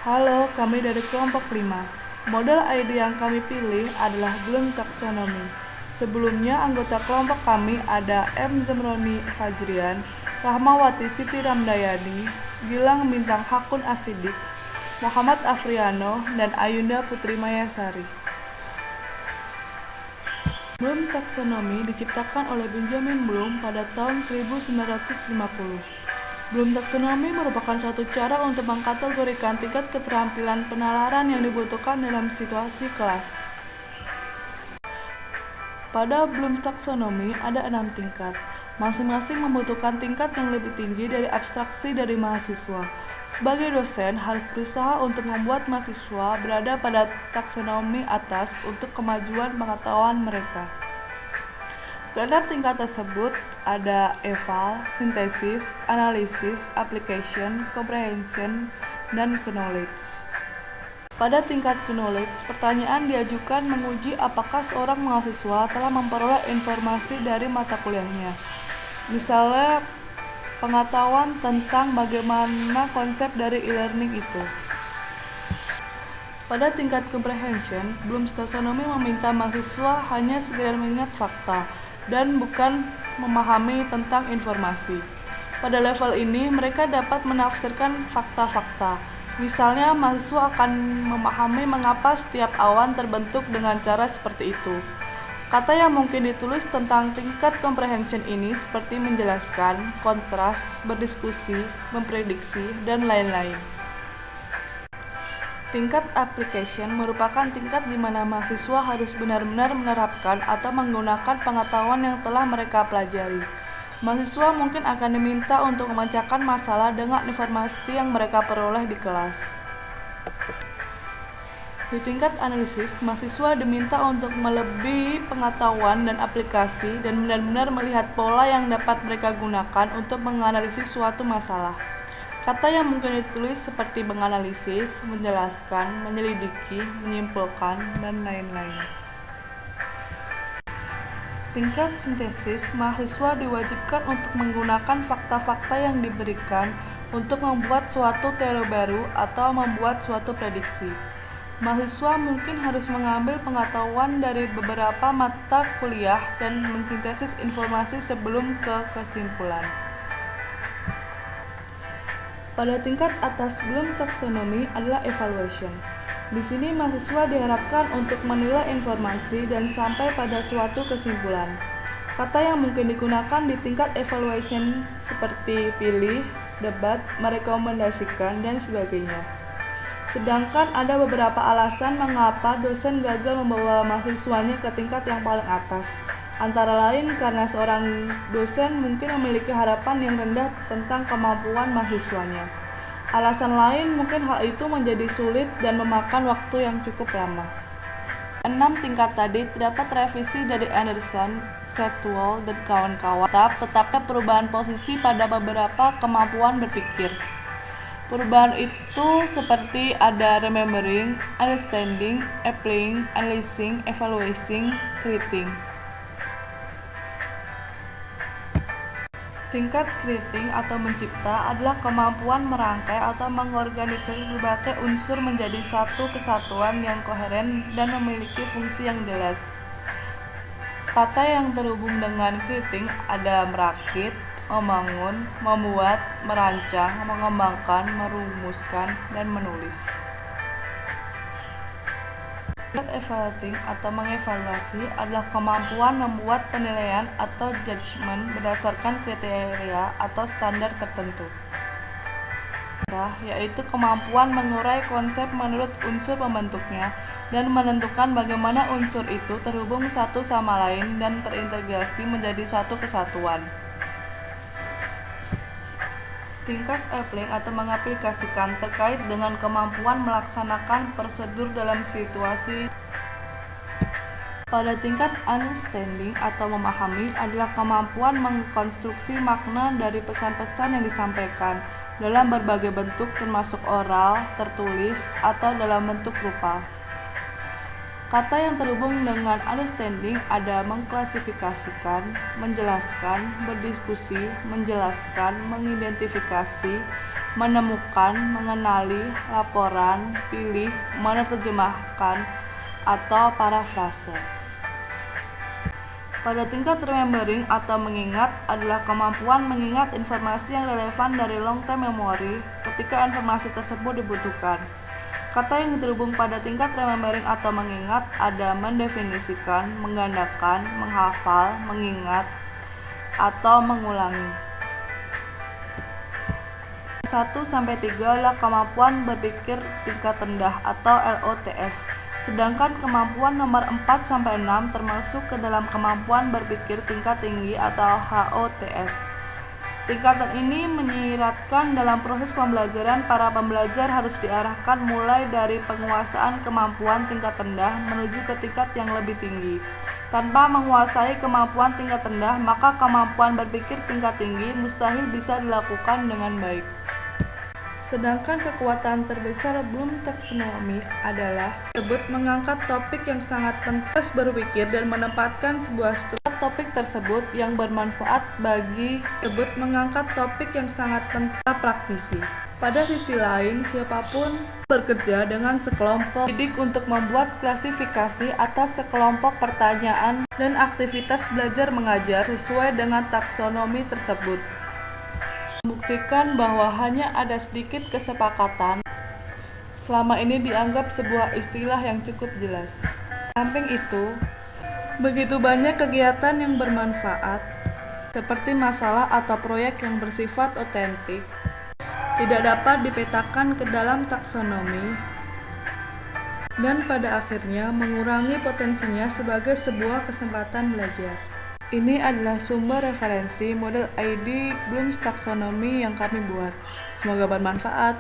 Halo, kami dari kelompok 5. Model ID yang kami pilih adalah Bloom Taxonomy. Sebelumnya, anggota kelompok kami ada M. Zamroni Fajrian, Rahmawati Siti Ramdayani, Gilang Bintang Hakun Asidik, Muhammad Afriano, dan Ayunda Putri Mayasari. Bloom Taxonomy diciptakan oleh Benjamin Bloom pada tahun 1950. Bloom Taxonomy merupakan suatu cara untuk mengkategorikan tingkat keterampilan penalaran yang dibutuhkan dalam situasi kelas. Pada Bloom Taxonomy ada 6 tingkat. Masing-masing membutuhkan tingkat yang lebih tinggi dari abstraksi dari mahasiswa. Sebagai dosen, harus berusaha untuk membuat mahasiswa berada pada taksonomi atas untuk kemajuan pengetahuan mereka. Keenam tingkat tersebut ada eval, sintesis, analisis, application, comprehension, dan knowledge. Pada tingkat knowledge, pertanyaan diajukan menguji apakah seorang mahasiswa telah memperoleh informasi dari mata kuliahnya. Misalnya, pengetahuan tentang bagaimana konsep dari e-learning itu. Pada tingkat comprehension, Bloom's Taxonomy meminta mahasiswa hanya sekedar mengingat fakta dan bukan memahami tentang informasi. Pada level ini, mereka dapat menafsirkan fakta-fakta. Misalnya, mahasiswa akan memahami mengapa setiap awan terbentuk dengan cara seperti itu. Kata yang mungkin ditulis tentang tingkat comprehension ini seperti menjelaskan, kontras, berdiskusi, memprediksi, dan lain-lain. Tingkat application merupakan tingkat di mana mahasiswa harus benar-benar menerapkan atau menggunakan pengetahuan yang telah mereka pelajari. Mahasiswa mungkin akan diminta untuk memecahkan masalah dengan informasi yang mereka peroleh di kelas. Di tingkat analisis, mahasiswa diminta untuk melebihi pengetahuan dan aplikasi dan benar-benar melihat pola yang dapat mereka gunakan untuk menganalisis suatu masalah. Kata yang mungkin ditulis seperti menganalisis, menjelaskan, menyelidiki, menyimpulkan, dan lain-lain. Tingkat sintesis, mahasiswa diwajibkan untuk menggunakan fakta-fakta yang diberikan untuk membuat suatu teori baru atau membuat suatu prediksi. Mahasiswa mungkin harus mengambil pengetahuan dari beberapa mata kuliah dan mensintesis informasi sebelum ke kesimpulan. Pada tingkat atas Bloom Taxonomy adalah evaluation. Di sini mahasiswa diharapkan untuk menilai informasi dan sampai pada suatu kesimpulan. Kata yang mungkin digunakan di tingkat evaluation seperti pilih, debat, merekomendasikan, dan sebagainya. Sedangkan ada beberapa alasan mengapa dosen gagal membawa mahasiswanya ke tingkat yang paling atas. Antara lain karena seorang dosen mungkin memiliki harapan yang rendah tentang kemampuan mahasiswanya. Alasan lain mungkin hal itu menjadi sulit dan memakan waktu yang cukup lama. 6 tingkat tadi terdapat revisi dari Anderson, Caldwell, dan kawan-kawan. Tetapnya perubahan posisi pada beberapa kemampuan berpikir. Perubahan itu seperti ada remembering, understanding, applying, analyzing, evaluating, creating. Tingkat creating atau mencipta adalah kemampuan merangkai atau mengorganisir berbagai unsur menjadi satu kesatuan yang koheren dan memiliki fungsi yang jelas. Kata yang terhubung dengan creating ada merakit, membangun, membuat, merancang, mengembangkan, merumuskan, dan menulis. Tingkat evaluating atau mengevaluasi adalah kemampuan membuat penilaian atau judgement berdasarkan kriteria atau standar tertentu, yaitu kemampuan mengurai konsep menurut unsur pembentuknya dan menentukan bagaimana unsur itu terhubung satu sama lain dan terintegrasi menjadi satu kesatuan. Tingkat applying atau mengaplikasikan terkait dengan kemampuan melaksanakan prosedur dalam situasi. Pada tingkat understanding atau memahami adalah kemampuan mengkonstruksi makna dari pesan-pesan yang disampaikan dalam berbagai bentuk termasuk oral, tertulis, atau dalam bentuk rupa. Kata yang terhubung dengan understanding ada mengklasifikasikan, menjelaskan, berdiskusi, menjelaskan, mengidentifikasi, menemukan, mengenali, laporan, pilih, menerjemahkan, atau parafrase. Pada tingkat remembering atau mengingat adalah kemampuan mengingat informasi yang relevan dari long-term memory ketika informasi tersebut dibutuhkan. Kata yang terhubung pada tingkat remembering atau mengingat ada mendefinisikan, menggandakan, menghafal, mengingat, atau mengulangi. 1-3 adalah kemampuan berpikir tingkat rendah atau LOTS, sedangkan kemampuan nomor 4-6 termasuk ke dalam kemampuan berpikir tingkat tinggi atau HOTS. Tingkatan ini menyiratkan dalam proses pembelajaran para pembelajar harus diarahkan mulai dari penguasaan kemampuan tingkat rendah menuju ke tingkat yang lebih tinggi. Tanpa menguasai kemampuan tingkat rendah, maka kemampuan berpikir tingkat tinggi mustahil bisa dilakukan dengan baik. Sedangkan kekuatan terbesar Bloom Taxonomy adalah tersebut mengangkat topik yang sangat penting berpikir dan menempatkan sebuah struktur topik tersebut yang bermanfaat bagi mengangkat topik yang sangat penting praktisi. Pada sisi lain, siapapun bekerja dengan sekelompok didik untuk membuat klasifikasi atas sekelompok pertanyaan dan aktivitas belajar mengajar sesuai dengan taksonomi tersebut. Membuktikan bahwa hanya ada sedikit kesepakatan selama ini dianggap sebuah istilah yang cukup jelas. Samping itu, begitu banyak kegiatan yang bermanfaat, seperti masalah atau proyek yang bersifat otentik, tidak dapat dipetakan ke dalam taksonomi, dan pada akhirnya mengurangi potensinya sebagai sebuah kesempatan belajar. Ini adalah sumber referensi model ID Bloom's Taxonomy yang kami buat. Semoga bermanfaat.